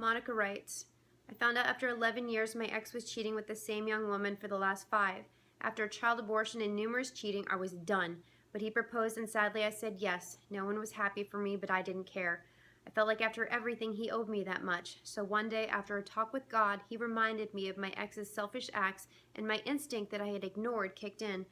Monica writes, I found out after 11 years my ex was cheating with the same young woman for the last 5. After a child abortion and numerous cheating, I was done. But he proposed and sadly I said yes. No one was happy for me, but I didn't care. I felt like after everything he owed me that much. So one day, after a talk with God, he reminded me of my ex's selfish acts, and my instinct that I had ignored kicked in.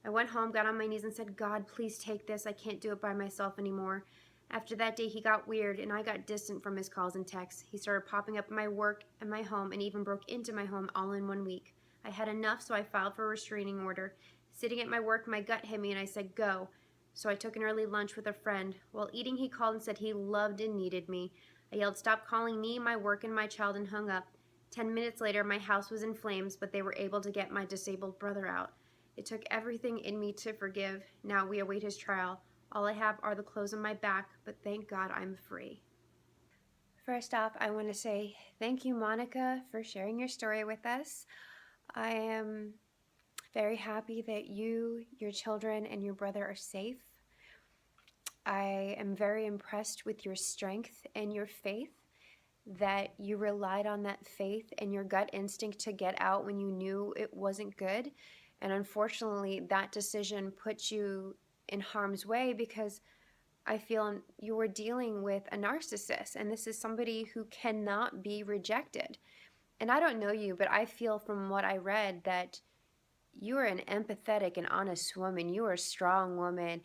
I went home, got on my knees, and said, God, please take this. I can't do it by myself anymore. After that day, he got weird, and I got distant from his calls and texts. He started popping up at my work and my home, and even broke into my home all in 1 week. I had enough, so I filed for a restraining order. Sitting at my work, my gut hit me, and I said, go. So I took an early lunch with a friend. While eating, he called and said he loved and needed me. I yelled, stop calling me, my work, and my child, and hung up. 10 minutes later, my house was in flames, but they were able to get my disabled brother out. It took everything in me to forgive. Now we await his trial. All I have are the clothes on my back, but thank God I'm free. First off, I want to say thank you, Monica, for sharing your story with us. I am very happy that you, your children, and your brother are safe. I am very impressed with your strength and your faith, that you relied on that faith and your gut instinct to get out when you knew it wasn't good. And unfortunately, that decision put you in harm's way because I feel you were dealing with a narcissist, and this is somebody who cannot be rejected. And I don't know you, but I feel from what I read that you are an empathetic and honest woman. You are a strong woman,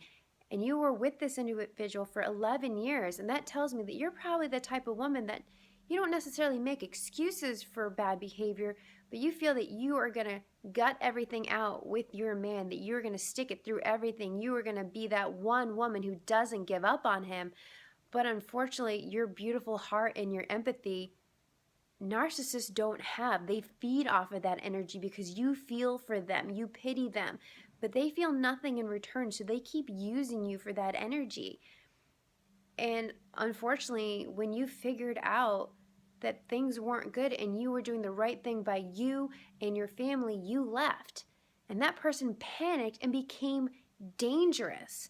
and you were with this individual for 11 years. And that tells me that you're probably the type of woman that you don't necessarily make excuses for bad behavior, but you feel that you are going to gut everything out with your man, that you're going to stick it through everything. You are going to be that one woman who doesn't give up on him. But unfortunately, your beautiful heart and your empathy, narcissists don't have. They feed off of that energy because you feel for them, you pity them, but they feel nothing in return, so they keep using you for that energy. And unfortunately, when you figured out that things weren't good and you were doing the right thing by you and your family, you left. And that person panicked and became dangerous.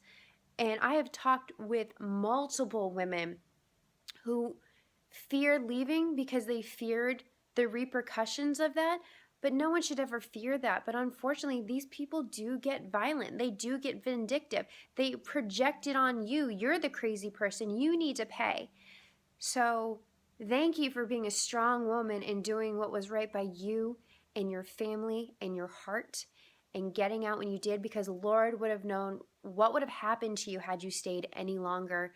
And I have talked with multiple women who feared leaving because they feared the repercussions of that. But no one should ever fear that. But unfortunately, these people do get violent. They do get vindictive. They project it on you. You're the crazy person. You need to pay. So thank you for being a strong woman and doing what was right by you and your family and your heart and getting out when you did, because Lord would have known what would have happened to you had you stayed any longer.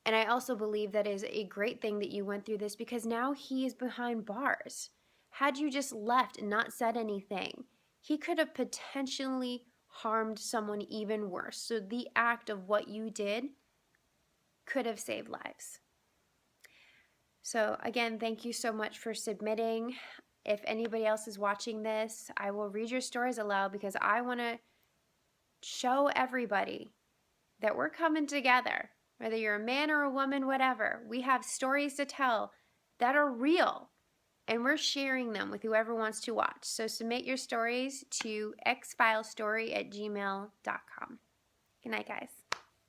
And I also believe that is a great thing that you went through this, because now he is behind bars. Had you just left and not said anything, he could have potentially harmed someone even worse. So the act of what you did could have saved lives. So again, thank you so much for submitting. If anybody else is watching this, I will read your stories aloud because I want to show everybody that we're coming together. Whether you're a man or a woman, whatever, we have stories to tell that are real, and we're sharing them with whoever wants to watch. So submit your stories to xfilestory@gmail.com. Good night, guys.